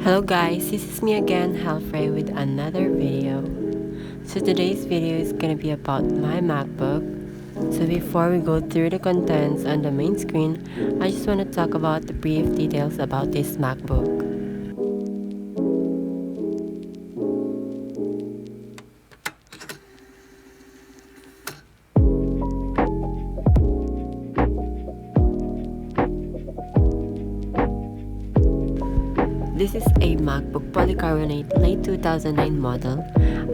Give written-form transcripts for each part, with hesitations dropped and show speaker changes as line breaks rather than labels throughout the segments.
Hello guys, this is me again, hel frae, with another video. So today's video is gonna be about my MacBook. So before we go through the contents on the main screen, I just want to talk about the brief details about this MacBook. This is a MacBook polycarbonate late 2009 model.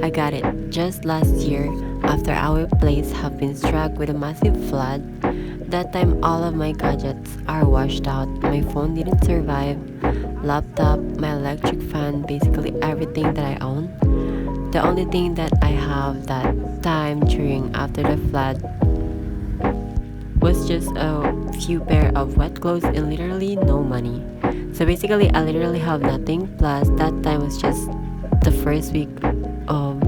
I got it just last year after our place have been struck with a massive flood. That time all of my gadgets are washed out. My phone didn't survive, laptop, my electric fan, basically everything that I own. The only thing that I have that time during after the flood was just a few pair of wet clothes and literally no money. So basically I literally have nothing, plus that time was just the first week of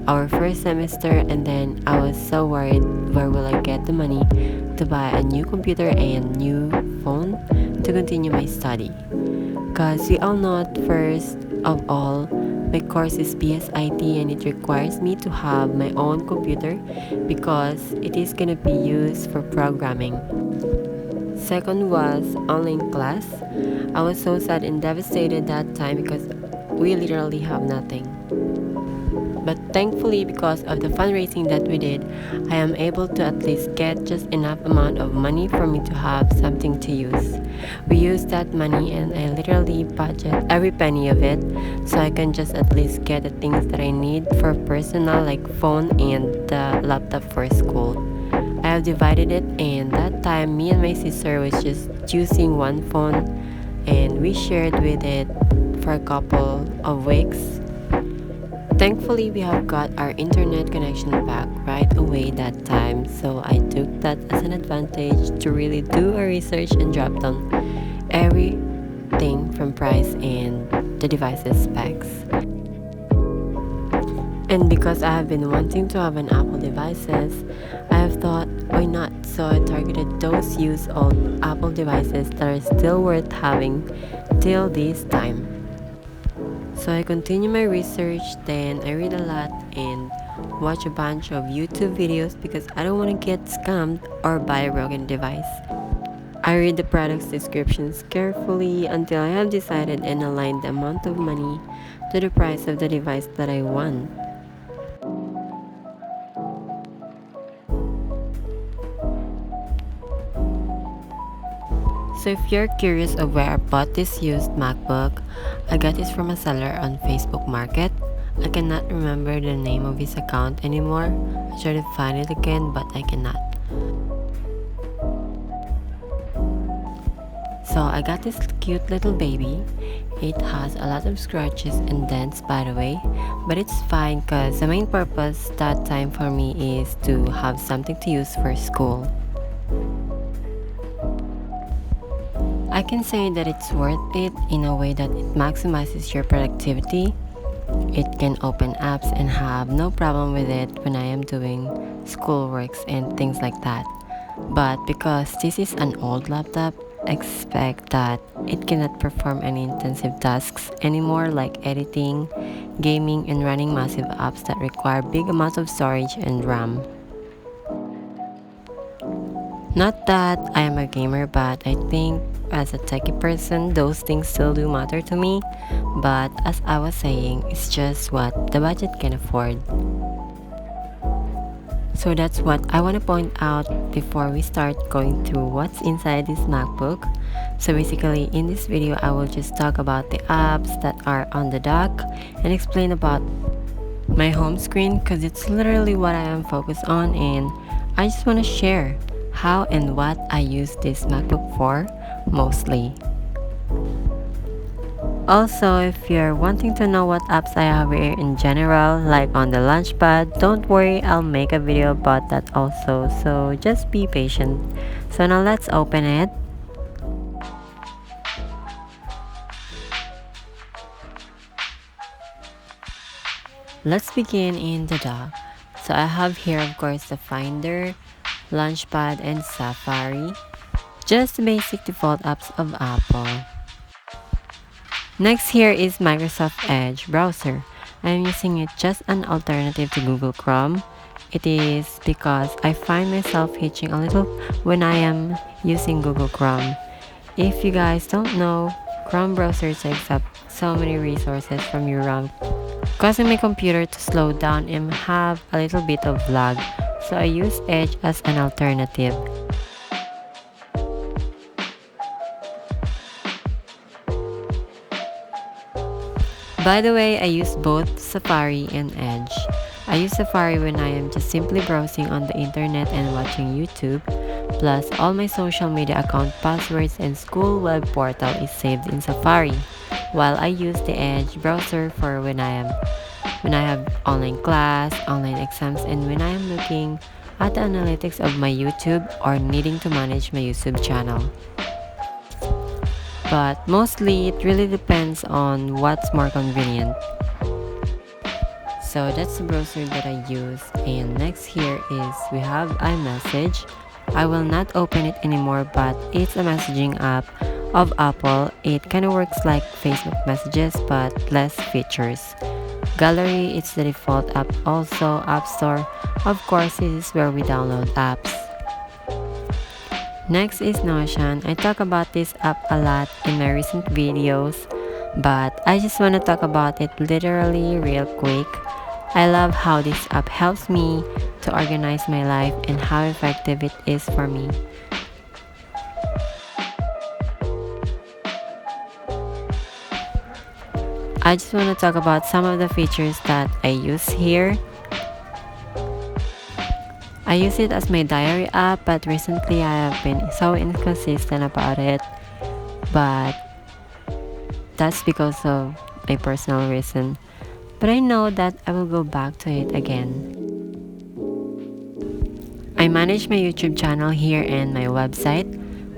our first semester, and then I was so worried where will I get the money to buy a new computer and new phone to continue my study. Cause we all know at first of all, my course is BSIT and it requires me to have my own computer because it is gonna be used for programming. Second was online class. I was so sad and devastated that time because we literally have nothing. But thankfully, because of the fundraising that we did, I am able to at least get just enough amount of money for me to have something to use. We used that money and I literally budget every penny of it so I can just at least get the things that I need for personal, like phone and the laptop for school. I have divided it, and that time me and my sister was just using one phone and we shared with it for a couple of weeks. Thankfully, we have got our internet connection back right away that time, so I took that as an advantage to really do a research and drop down everything from price and the device's specs. And because I have been wanting to have an Apple devices, I have thought, why not? So I targeted those used old Apple devices that are still worth having till this time. So I continue my research, then I read a lot and watch a bunch of YouTube videos because I don't want to get scammed or buy a broken device. I read the product's descriptions carefully until I have decided and aligned the amount of money to the price of the device that I want. So if you're curious of where I bought this used MacBook, I got this from a seller on Facebook Market. I cannot remember the name of his account anymore. I try to find it again, but I cannot. So I got this cute little baby. It has a lot of scratches and dents, by the way, but it's fine because the main purpose that time for me is to have something to use for school. I can say that it's worth it in a way that it maximizes your productivity. It can open apps and have no problem with it when I am doing schoolworks and things like that. But because this is an old laptop, expect that it cannot perform any intensive tasks anymore, like editing, gaming, and running massive apps that require big amounts of storage and RAM. Not that I am a gamer, but I think as a techie person, those things still do matter to me. But as I was saying, it's just what the budget can afford. So that's what I want to point out before we start going through what's inside this MacBook. So basically in this video, I will just talk about the apps that are on the dock and explain about my home screen because it's literally what I am focused on, and I just want to share how and what I use this MacBook for mostly. Also, if you're wanting to know what apps I have here in general, like on the Launchpad, don't worry, I'll make a video about that also, so just be patient. So now let's open it. Let's begin in the dock. So I have here of course the Finder, Launchpad, and Safari. Just the basic default apps of Apple. Next here is Microsoft Edge browser. I'm using it just an alternative to Google Chrome. It is because I find myself hitching a little when I am using Google Chrome. If you guys don't know, Chrome browser takes up so many resources from your RAM, causing my computer to slow down and have a little bit of lag. So I use Edge as an alternative. By the way, I use both Safari and Edge. I use Safari when I am just simply browsing on the internet and watching YouTube, plus all my social media account passwords and school web portal is saved in Safari, while I use the Edge browser for when I have online class, online exams, and when I am looking at the analytics of my YouTube or needing to manage my YouTube channel. But mostly it really depends on what's more convenient. So that's the browser that I use. And next here is we have iMessage. I will not open it anymore, but it's a messaging app of Apple. It kind of works like Facebook messages but less features. Gallery, it's the default app. Also App Store, of course, this is where we download apps. Next is Notion. I talk about this app a lot in my recent videos, but I just want to talk about it literally real quick. I love how this app helps me to organize my life and how effective it is for me. I just want to talk about some of the features that I use here. I use it as my diary app, but recently I have been so inconsistent about it. But that's because of a personal reason. But I know that I will go back to it again. I manage my YouTube channel here and my website.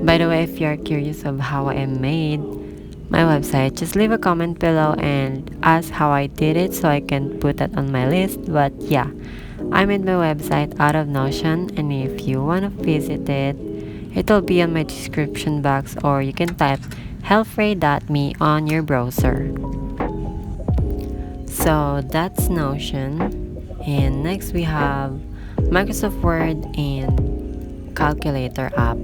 By the way, if you are curious of how I am made my website, just leave a comment below and ask how I did it so I can put that on my list. But yeah, I made my website out of Notion, and if you want to visit it, it'll be on my description box, or you can type hel frae.me on your browser. So that's Notion. And next we have Microsoft Word and Calculator app.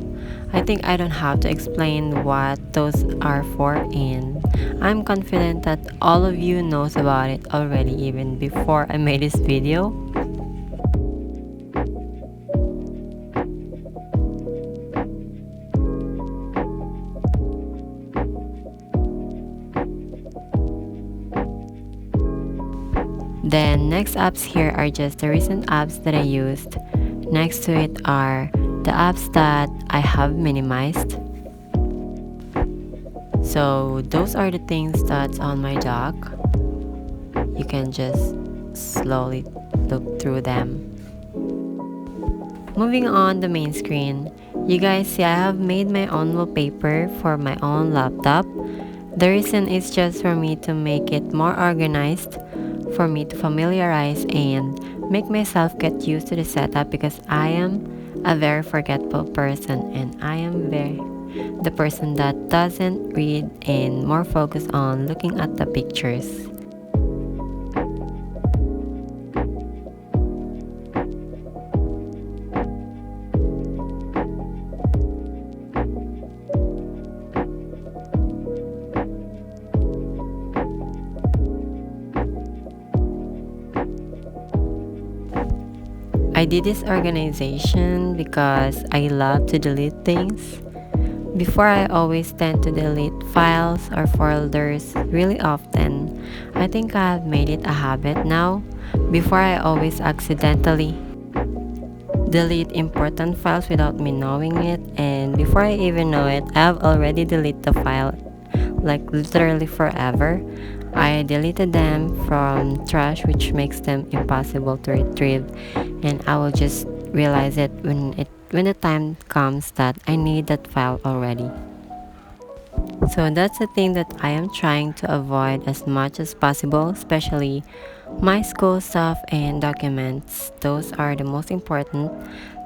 I think I don't have to explain what those are for, and I'm confident that all of you knows about it already even before I made this video. Then next apps here are just the recent apps that I used. Next to it are the apps that I have minimized. So those are the things that's on my dock. You can just slowly look through them. Moving on the main screen, you guys see I have made my own wallpaper for my own laptop. The reason is just for me to make it more organized, for me to familiarize and make myself get used to the setup, because I am a very forgetful person and I am the person that doesn't read and more focus on looking at the pictures. I did this organization because I love to delete things. Before, I always tend to delete files or folders really often. I think I have made it a habit now. Before, I always accidentally delete important files without me knowing it, and before I even know it, I have already deleted the file like literally forever. I deleted them from trash, which makes them impossible to retrieve, and I will just realize it when the time comes that I need that file already. So that's the thing that I am trying to avoid as much as possible, especially my school stuff and documents. Those are the most important.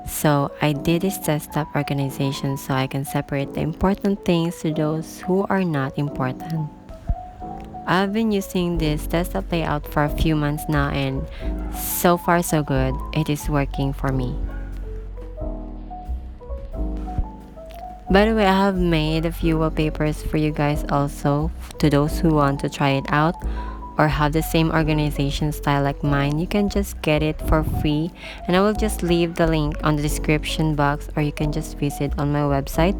So I did this desktop organization so I can separate the important things to those who are not important. I've been using this desktop layout for a few months now, and so far so good. It is working for me. By the way, I have made a few wallpapers for you guys also. To those who want to try it out or have the same organization style like mine, you can just get it for free, and I will just leave the link on the description box, or you can just visit on my website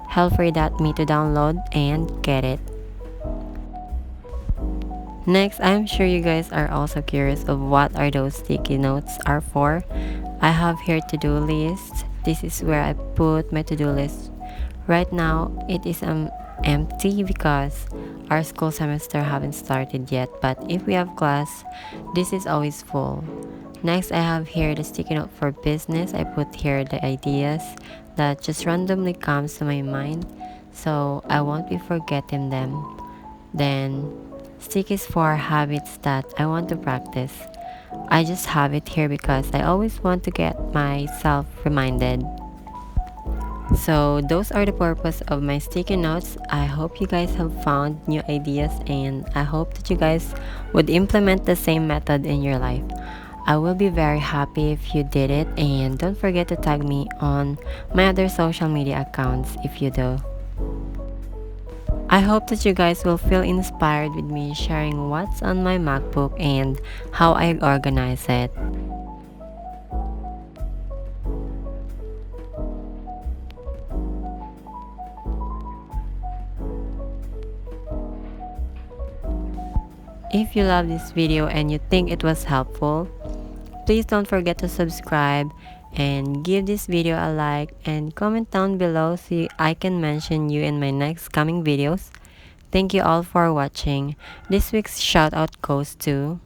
𝓛𝓮𝓼 to download and get it. Next, I'm sure you guys are also curious of what are those sticky notes are for. I have here to-do list. This is where I put my to-do list. Right now, it is empty because our school semester haven't started yet, but if we have class, this is always full. Next, I have here the sticky note for business. I put here the ideas that just randomly comes to my mind, so I won't be forgetting them. Then, stickies for habits that I want to practice. I just have it here because I always want to get myself reminded. So those are the purpose of my sticky notes. I hope you guys have found new ideas, and I hope that you guys would implement the same method in your life. I will be very happy if you did it, and don't forget to tag me on my other social media accounts if you do. I hope that you guys will feel inspired with me sharing what's on my MacBook and how I organize it. If you love this video and you think it was helpful, please don't forget to subscribe and give this video a like and comment down below so I can mention you in my next coming videos. Thank you all for watching. This week's shout out goes to